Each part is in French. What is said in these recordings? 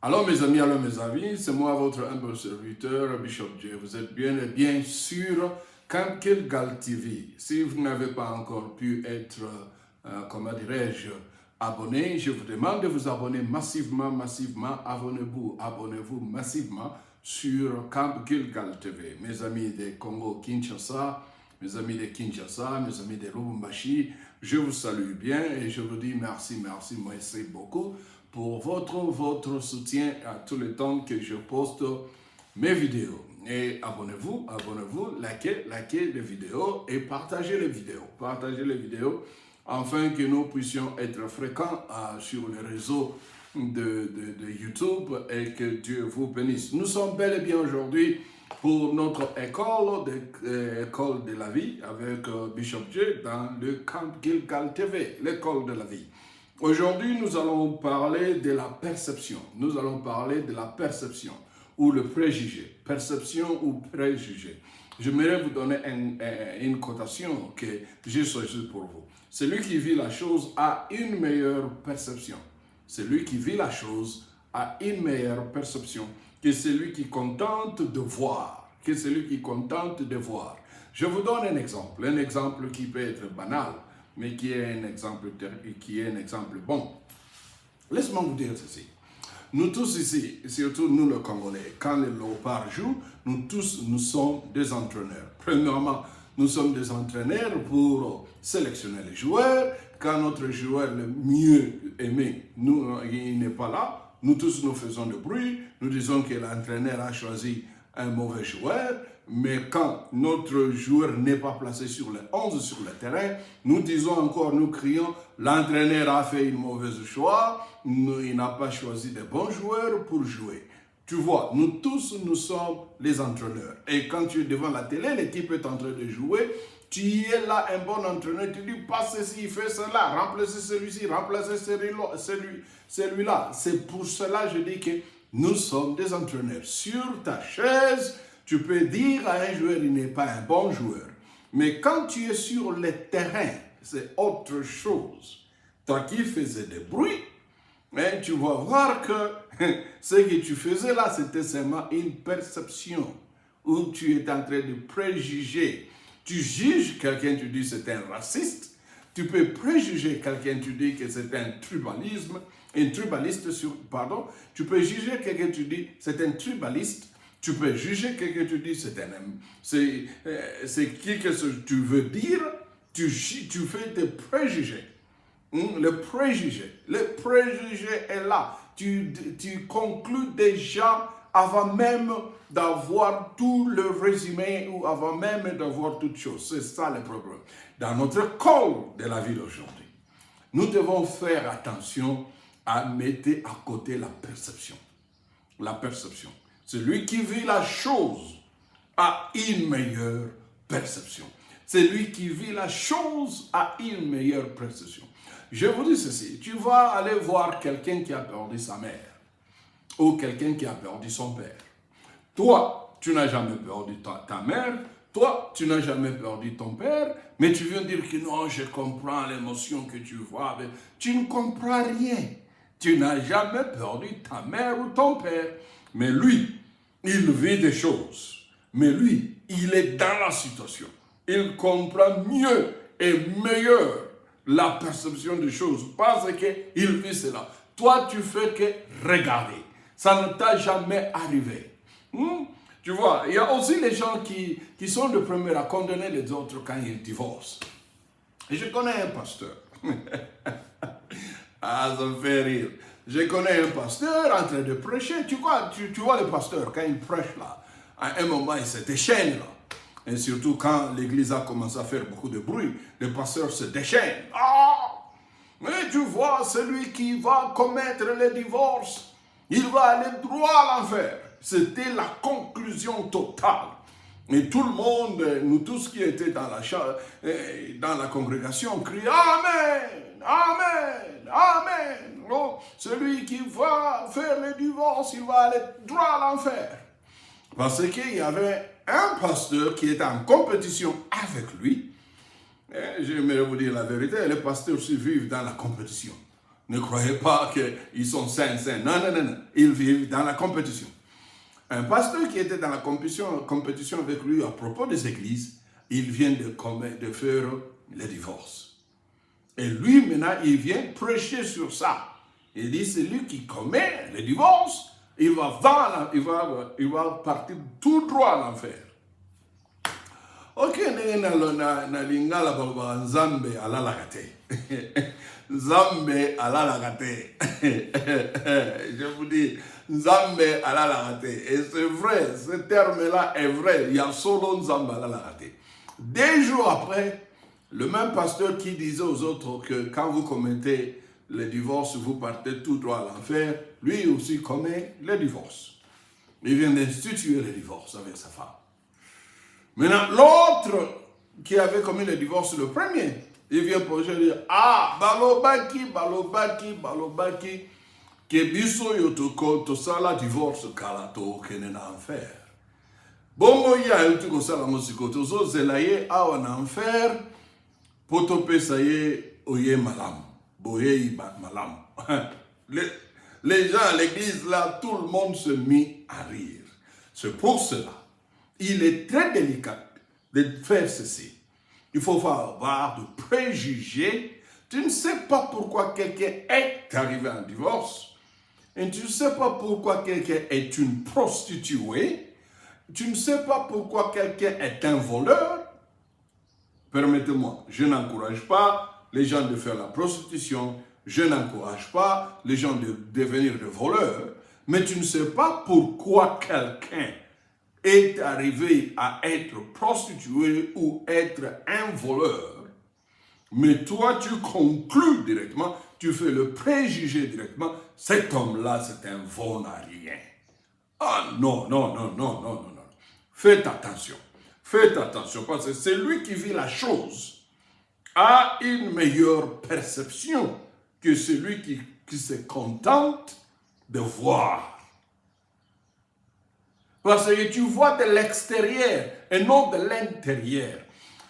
Alors mes amis, c'est moi votre humble serviteur, Bishop J. Vous êtes bien sûr Camp Gilgal TV. Si vous n'avez pas encore pu être, comment dirais-je, abonné, je vous demande de vous abonner massivement, abonnez-vous massivement sur Camp Gilgal TV. Mes amis de Congo-Kinshasa, mes amis de Kinshasa, mes amis de Lubumbashi, je vous salue bien et je vous dis merci beaucoup pour votre soutien à tout le temps que je poste mes vidéos. Et abonnez-vous, likez les vidéos et partagez les vidéos, afin que nous puissions être fréquents sur les réseaux de YouTube et que Dieu vous bénisse. Nous sommes bel et bien aujourd'hui pour notre école de la vie avec Bishop J dans le Camp Gilgal TV, l'école de la vie. Aujourd'hui, nous allons parler de la perception. Nous allons parler de la perception ou le préjugé. Perception ou préjugé. J'aimerais vous donner une cotation que j'ai choisie pour vous. Celui qui vit la chose a une meilleure perception. Celui qui vit la chose a une meilleure perception que celui qui contente de voir. Je vous donne un exemple qui peut être banal, mais qui est un exemple bon. Laisse-moi vous dire ceci. Nous tous ici, surtout nous le Congolais, quand le Léopard joue, nous sommes des entraîneurs. Premièrement, nous sommes des entraîneurs pour sélectionner les joueurs. Quand notre joueur le mieux aimé, il n'est pas là, nous tous nous faisons de bruit. Nous disons que l'entraîneur a choisi un mauvais joueur. Mais quand notre joueur n'est pas placé sur les 11 sur le terrain, nous crions, l'entraîneur a fait une mauvaise choix, il n'a pas choisi de bons joueurs pour jouer. Tu vois, nous tous, nous sommes les entraîneurs. Et quand tu es devant la télé, l'équipe est en train de jouer, tu es là un bon entraîneur, tu dis, passe ceci, fais cela, remplacez celui-ci, remplacez celui-là. C'est pour cela que je dis que nous sommes des entraîneurs. Sur ta chaise, tu peux dire à un joueur, il n'est pas un bon joueur. Mais quand tu es sur le terrain, c'est autre chose. Toi qui faisais des bruits, tu vas voir que ce que tu faisais là, c'était seulement une perception où tu es en train de préjuger. Tu juges quelqu'un, tu dis c'est un raciste. Tu peux préjuger quelqu'un, tu dis que c'est un tribalisme, Tu peux juger quelqu'un, tu dis c'est un tribaliste. Tu peux juger quelqu'un, tu dis c'est quelque chose que tu veux dire, tu fais des préjugés. Le préjugé est là. Tu conclus déjà avant même d'avoir tout le résumé ou avant même d'avoir toute chose. C'est ça le problème. Dans notre école de la vie d'aujourd'hui, nous devons faire attention à mettre à côté la perception. La perception. Celui qui vit la chose a une meilleure perception. Celui qui vit la chose a une meilleure perception. Je vous dis ceci, tu vas aller voir quelqu'un qui a perdu sa mère ou quelqu'un qui a perdu son père. Toi, tu n'as jamais perdu ta mère, toi, tu n'as jamais perdu ton père, mais tu viens dire que non, je comprends l'émotion que tu vois. Mais tu ne comprends rien. Tu n'as jamais perdu ta mère ou ton père. Mais lui, il vit des choses. Mais lui, il est dans la situation. Il comprend mieux et meilleur la perception des choses parce qu'il vit cela. Toi, tu fais que regarder. Ça ne t'a jamais arrivé. Tu vois, il y a aussi les gens qui sont les premiers à condamner les autres quand ils divorcent. Et je connais un pasteur. Ah, ça me fait rire. Je connais un pasteur en train de prêcher. Tu vois le pasteur, quand il prêche là, à un moment, il se déchaîne là. Et surtout quand l'église a commencé à faire beaucoup de bruit, le pasteur se déchaîne. Ah! Mais tu vois, celui qui va commettre le divorce, il va aller droit à l'enfer. C'était la conclusion totale. Et tout le monde, nous tous qui étaient dans la congrégation, crient Amen, Amen, Amen. Oh, celui qui va faire le divorce, il va aller droit à l'enfer. Parce qu'il y avait un pasteur qui était en compétition avec lui. J'aimerais vous dire la vérité, les pasteurs aussi vivent dans la compétition. Ne croyez pas qu'ils sont saints. Non. Ils vivent dans la compétition. Un pasteur qui était dans la compétition avec lui à propos des églises, il vient de faire le divorce. Et lui, maintenant, il vient prêcher sur ça. Il dit, c'est lui qui commet le divorce, il va partir tout droit à l'enfer. Ok, na lingala baba nzambe alalakate. Nzambe alalakate. Je vous dis, nzambe alalakate. Et c'est vrai, ce terme-là est vrai. Il y a solo nzambe alalakate. 2 jours après, le même pasteur qui disait aux autres que quand vous commettez le divorce, vous partez tout droit à l'enfer, lui aussi commet le divorce. Il vient d'instituer le divorce avec sa femme. Maintenant, l'autre qui avait commis le divorce, le premier, il vient pour dire, ah, balobaki, que biso yotoko, to sala divorce kalato, kenena enfer. Bongo ya yotoko sala mosiko, to so zelaye awa na enfer, poto pesaye oye malam, boye malam. Les gens à l'église, là, tout le monde se mit à rire. C'est pour cela. Il est très délicat de faire ceci. Il faut avoir de préjugés. Tu ne sais pas pourquoi quelqu'un est arrivé en divorce. Et tu ne sais pas pourquoi quelqu'un est une prostituée. Tu ne sais pas pourquoi quelqu'un est un voleur. Permettez-moi, je n'encourage pas les gens de faire la prostitution. Je n'encourage pas les gens de devenir des voleurs. Mais tu ne sais pas pourquoi quelqu'un est arrivé à être prostitué ou être un voleur, mais toi tu conclus directement, tu fais le préjugé directement, cet homme-là c'est un vaurien. Ah non. Faites attention parce que c'est lui qui vit la chose a une meilleure perception que celui qui se contente de voir. Parce que tu vois de l'extérieur et non de l'intérieur.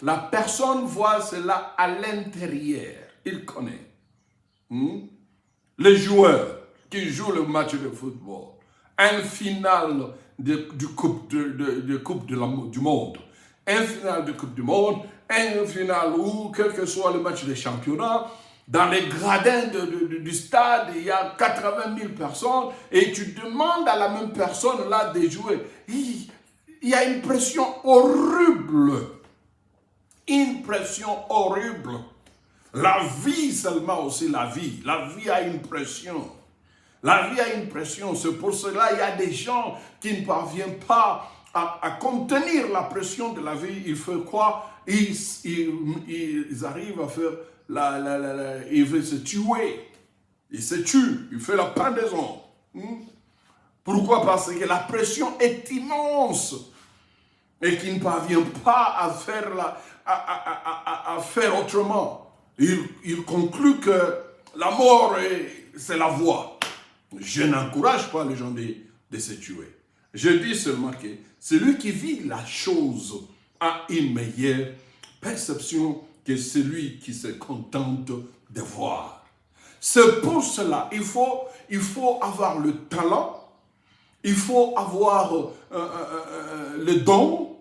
La personne voit cela à l'intérieur. Il connaît. Les joueurs qui jouent le match de football, un final de coupe du monde, un final de Coupe du Monde, un final où, quel que soit le match de championnat, dans les gradins du stade, il y a 80 000 personnes et tu demandes à la même personne là de jouer. Il y a une pression horrible. Une pression horrible. La vie seulement aussi, la vie. La vie a une pression. La vie a une pression. C'est pour cela qu'il y a des gens qui ne parviennent pas à contenir la pression de la vie. Il fait quoi? Ils arrivent à faire... il veut se tuer. Il se tue. Il fait la pendaison. Pourquoi? Parce que la pression est immense et qu'il ne parvient pas à faire autrement. Il conclut que la mort, c'est la voie. Je n'encourage pas les gens de se tuer. Je dis seulement que celui qui vit la chose a une meilleure perception que celui qui se contente de voir. C'est pour cela, il faut avoir le talent, il faut avoir le don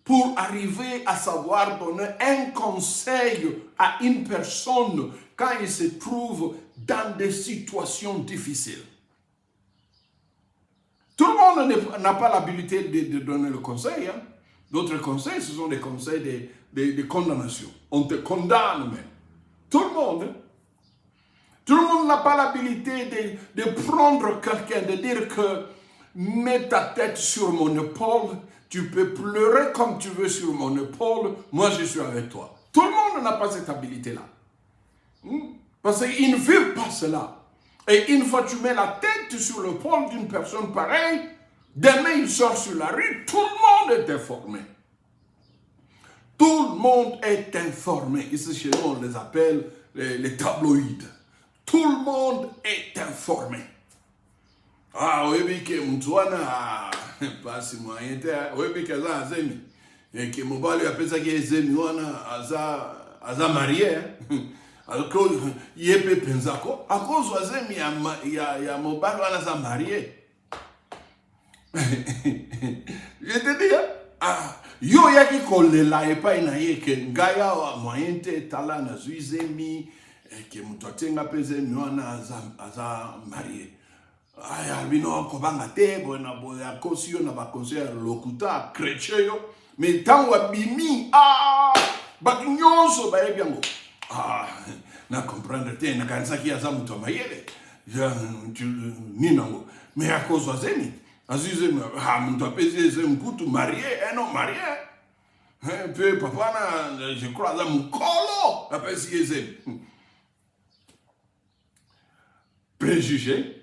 pour arriver à savoir donner un conseil à une personne quand il se trouve dans des situations difficiles. Tout le monde n'a pas l'habilité de donner le conseil. D'autres conseils, ce sont des conseils de condamnation. On te condamne même. Tout le monde. Tout le monde n'a pas l'habilité de prendre quelqu'un, de dire que mets ta tête sur mon épaule, tu peux pleurer comme tu veux sur mon épaule, moi je suis avec toi. Tout le monde n'a pas cette habilité-là. Parce qu'ils ne vivent pas cela. Et une fois que tu mets la tête sur l'épaule d'une personne pareille, demain il sort sur la rue, tout le monde est informé. Tout le monde est informé. Ici chez nous, on les appelle les tabloïds. Tout le monde est informé. Ah, oui, que Moutoana, pas si moyen, oui, que ça, Zemi. Et que Mobali appelle ça que Zemi, Aza marié. Alors, yepe penzako, à cause de ya mobile wana sa marié. Je te dis, yo yaki kolela epa ina ye ke ngaya wa moyen te tala na zuizemi ke mutotenga peze mwana aza marié. Aya bino ko banga te bona boya kosio na ba conseiller lokuta chrétien yo mais tangwa bimi bakinyonso ba yebiango na comprendre te na kanisa ki aza muto mayele ya ninango mais à cause zemi azize muto apeze ze mkutu marié non marié peu papa na je crois aza mukolo apesi yeze préjugé.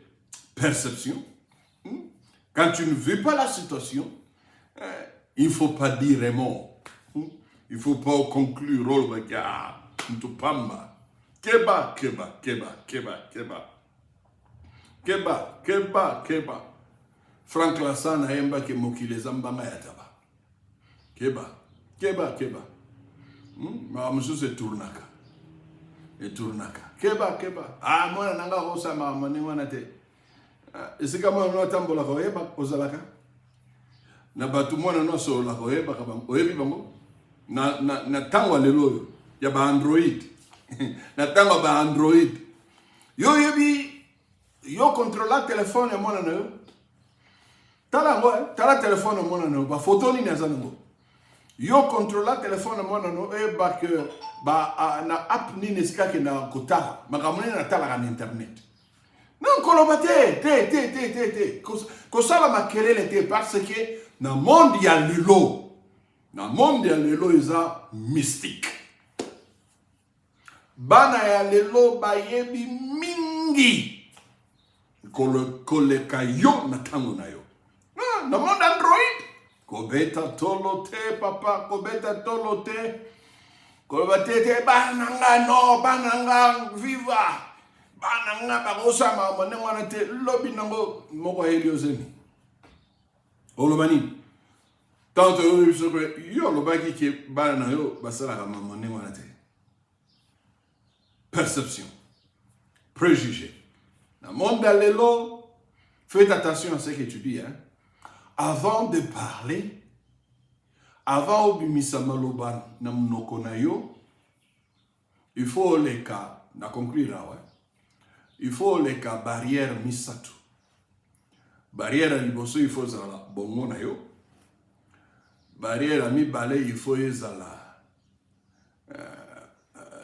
Perception. Quand tu ne veux pas la situation, il ne faut pas dire un mot. Il ne faut pas conclure. Keba, keba, keba, keba, keba. Keba, keba, keba. Frank Lassana aimba ke mokile zamba mayataba. Keba, keba, keba. Ma monsieur se tournaka. Et tournaka. Keba, keba. Moi nanga rosa ma mani wana te. Est-ce que moi no tambola ko yeba ozalaka na batu mwana no so la ko yeba ka bang oyebi bango na tangwa lelo ya ba android na tangwa ba android yo yebi yo contrôler téléphone ya mwana no tala ngo tala téléphone mwana no ba photo ni nazana ngo yo contrôler téléphone mwana no e ba que ba na app ni neska ke na kotala makamoni na tala ka internet. Non, kolobate, te. Kosala makelele te parce que na monde ya lelo. Na monde ya lelo isa mystique. Bana ya lelo bayebi mingi. Koleka yo na tango na yo. Na monde Android. Kobeta tolo te, papa, kobeta tolo te. Kolobate te, bananga no, bananga viva. Bananga bagosa ma wana te lobi nango moko heliozeni olobani tanto yo lobaki ke bana yo basala ka mama wana te perception préjugé na monde lelo faites attention à ce que tu dis avant de parler avant obimisa maloba na munoko na yo il faut les cas na conclure là il faut les cas barrières misatu. Barrière liboso il faut zala bongo na yo. Barrière mi balé il faut zala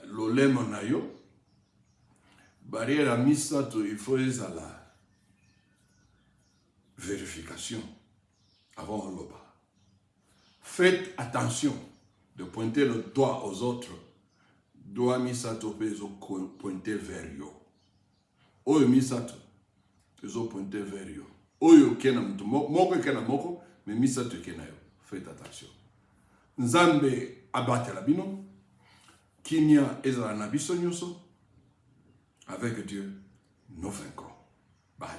lolemo na yo. Barrière misatu il faut zala vérification avant loba. Faites attention de pointer le doigt aux autres. Doigt misatu peso pointer vers yo. Oyo misato ezo pointer vers yo. Oyo kena mtu moko kena moko mais misato kena yo. Faites attention. Nzambe abatela bino. Kinya ezala na biso nyonso. Avec Dieu nous vaincrons. Bye.